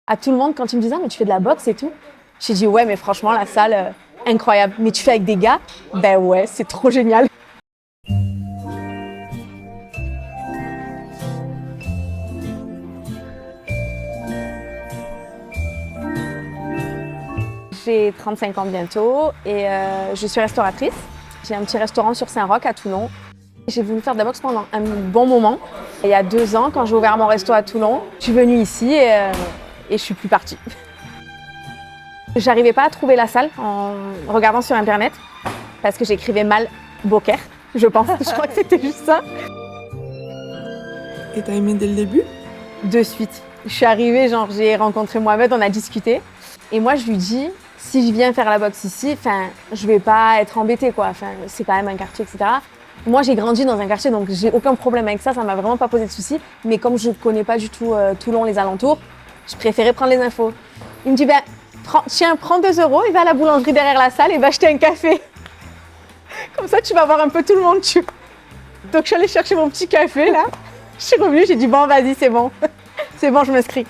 À tout le monde, quand ils me disaient « Ah, mais tu fais de la boxe et tout ?» J'ai dit « Ouais, mais franchement, la salle, incroyable. Mais tu fais avec des gars ?» Ben ouais, c'est trop génial. J'ai 35 ans bientôt et je suis restauratrice. J'ai un petit restaurant sur Saint-Roch à Toulon. J'ai voulu faire de la boxe pendant un bon moment. Et il y a 2 ans, quand j'ai ouvert mon resto à Toulon, je suis venue ici et je suis plus partie. J'arrivais pas à trouver la salle en regardant sur internet parce que j'écrivais mal Beaucaire, je pense. Je crois que c'était juste ça. Et t'as aimé dès le début? De suite. Je suis arrivée, genre j'ai rencontré Mohamed, on a discuté. Et moi je lui dis, si je viens faire la boxe ici, je vais pas être embêtée quoi. C'est quand même un quartier, etc. Moi j'ai grandi dans un quartier donc j'ai aucun problème avec ça m'a vraiment pas posé de soucis. Mais comme je connais pas du tout Toulon, les alentours, je préférais prendre les infos. Il me dit, tiens, prends 2 € et va à la boulangerie derrière la salle et va acheter un café. Comme ça tu vas voir un peu tout le monde. Donc je suis allée chercher mon petit café là. Je suis revenue, j'ai dit bon vas-y c'est bon. C'est bon, je m'inscris.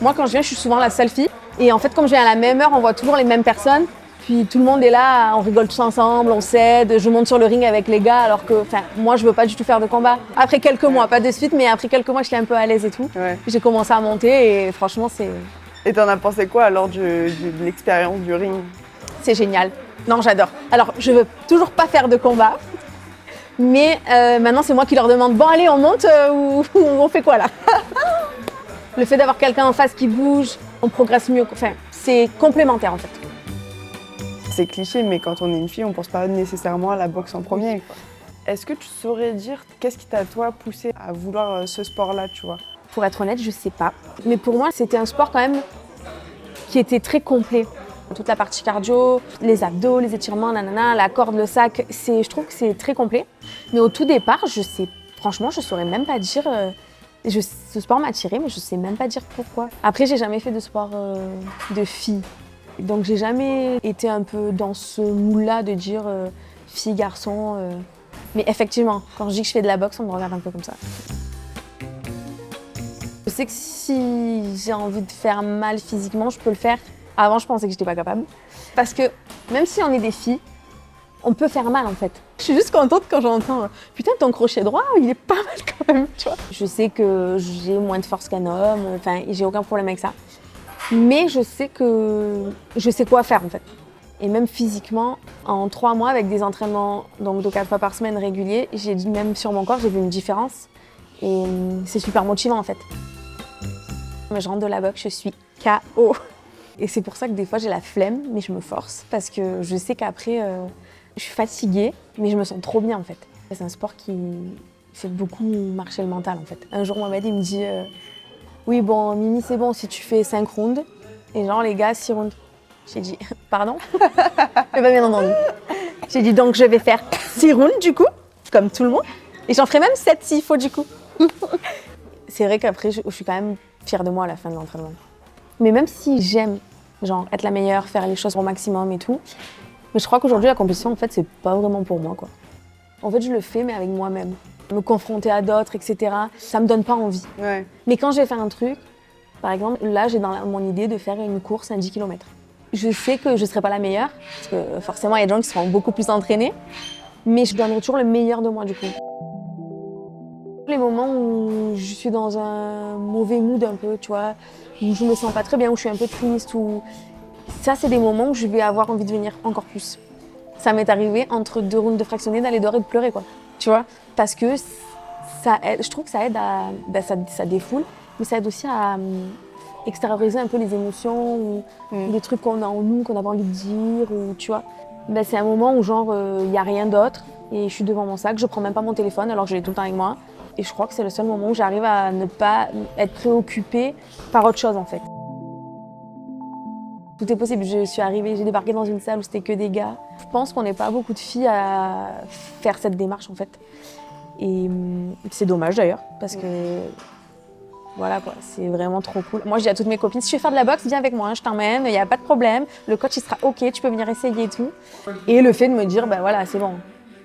Moi quand je viens, je suis souvent la seule fille. Et en fait comme je viens à la même heure, on voit toujours les mêmes personnes. Puis tout le monde est là, on rigole tous ensemble, on s'aide, je monte sur le ring avec les gars alors que moi je veux pas du tout faire de combat. Après quelques mois, pas de suite, mais après quelques mois je suis un peu à l'aise et tout. Ouais. J'ai commencé à monter et franchement c'est... Et t'en as pensé quoi alors de l'expérience du ring? C'est génial. Non, j'adore. Alors je veux toujours pas faire de combat. Mais maintenant, c'est moi qui leur demande « Bon, allez, on monte ou on fait quoi là ?» Le fait d'avoir quelqu'un en face qui bouge, on progresse mieux. C'est complémentaire en fait. C'est cliché, mais quand on est une fille, on pense pas nécessairement à la boxe en premier, quoi. Est-ce que tu saurais dire qu'est-ce qui t'a, toi, poussé à vouloir ce sport-là, tu vois? Pour être honnête, je sais pas. Mais pour moi, c'était un sport quand même qui était très complet. Toute la partie cardio, les abdos, les étirements, nanana, la corde, le sac, je trouve que c'est très complet. Mais au tout départ, franchement, je saurais même pas dire. Ce sport m'a attirée, mais je sais même pas dire pourquoi. Après, j'ai jamais fait de sport de fille. Donc, j'ai jamais été un peu dans ce moule-là de dire fille, garçon. Mais effectivement, quand je dis que je fais de la boxe, on me regarde un peu comme ça. Je sais que si j'ai envie de faire mal physiquement, je peux le faire. Avant, je pensais que j'étais pas capable. Parce que même si on est des filles, on peut faire mal en fait. Je suis juste contente quand j'entends « Putain, ton crochet droit, il est pas mal quand même, tu vois ». Je sais que j'ai moins de force qu'un homme, j'ai aucun problème avec ça. Mais je sais quoi faire en fait. Et même physiquement, en 3 mois, avec des entraînements donc de 4 fois par semaine réguliers, même sur mon corps, j'ai vu une différence. Et c'est super motivant en fait. Je rentre de la boxe, je suis KO. Et c'est pour ça que des fois j'ai la flemme, mais je me force parce que je sais qu'après je suis fatiguée, mais je me sens trop bien en fait. C'est un sport qui fait beaucoup marcher le mental en fait. Un jour Mohamed il me dit oui bon Mimi c'est bon si tu fais 5 rounds et genre les gars 6 rounds. J'ai dit pardon? J'ai pas bien entendu. J'ai dit donc je vais faire 6 rounds du coup, comme tout le monde, et j'en ferai même 7 s'il faut du coup. C'est vrai qu'après je suis quand même fière de moi à la fin de l'entraînement. Mais même si j'aime être la meilleure, faire les choses au maximum et tout, mais je crois qu'aujourd'hui la compétition en fait c'est pas vraiment pour moi quoi. En fait je le fais mais avec moi-même. Me confronter à d'autres, etc. Ça me donne pas envie. Ouais. Mais quand je vais faire un truc, par exemple là j'ai dans mon idée de faire une course à 10 km. Je sais que je serai pas la meilleure, parce que forcément il y a des gens qui seront beaucoup plus entraînés, mais je donnerai toujours le meilleur de moi du coup. Les moments où je suis dans un mauvais mood un peu, tu vois, où je me sens pas très bien, où je suis un peu triste, ça c'est des moments où je vais avoir envie de venir encore plus. Ça m'est arrivé entre 2 rounds de fractionnés d'aller dehors et de pleurer quoi, tu vois, parce que ça aide, je trouve que ça aide ça défoule, mais ça aide aussi à extérioriser un peu les émotions ou les trucs qu'on a en nous, qu'on avait envie de dire, ou tu vois. C'est un moment où genre il y a rien d'autre et je suis devant mon sac, je prends même pas mon téléphone alors que je l'ai tout le temps avec moi. Et je crois que c'est le seul moment où j'arrive à ne pas être préoccupée par autre chose en fait. Tout est possible, j'ai débarqué dans une salle où c'était que des gars. Je pense qu'on n'est pas beaucoup de filles à faire cette démarche en fait. Et c'est dommage d'ailleurs, parce que voilà quoi, c'est vraiment trop cool. Moi je dis à toutes mes copines, si tu veux faire de la boxe, viens avec moi, je t'emmène, il n'y a pas de problème. Le coach il sera ok, tu peux venir essayer et tout. Et le fait de me dire, voilà, c'est bon.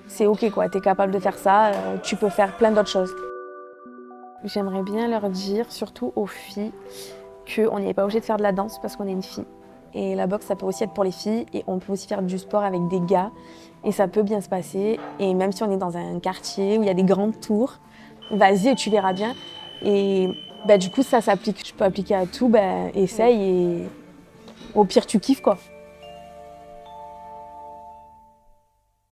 C'est ok quoi, t'es capable de faire ça, tu peux faire plein d'autres choses. J'aimerais bien leur dire, surtout aux filles, qu'on n'est pas obligé de faire de la danse parce qu'on est une fille. Et la boxe, ça peut aussi être pour les filles et on peut aussi faire du sport avec des gars et ça peut bien se passer. Et même si on est dans un quartier où il y a des grandes tours, vas-y et tu verras bien. Et du coup, ça s'applique. Je peux appliquer à tout, essaye et au pire, tu kiffes quoi.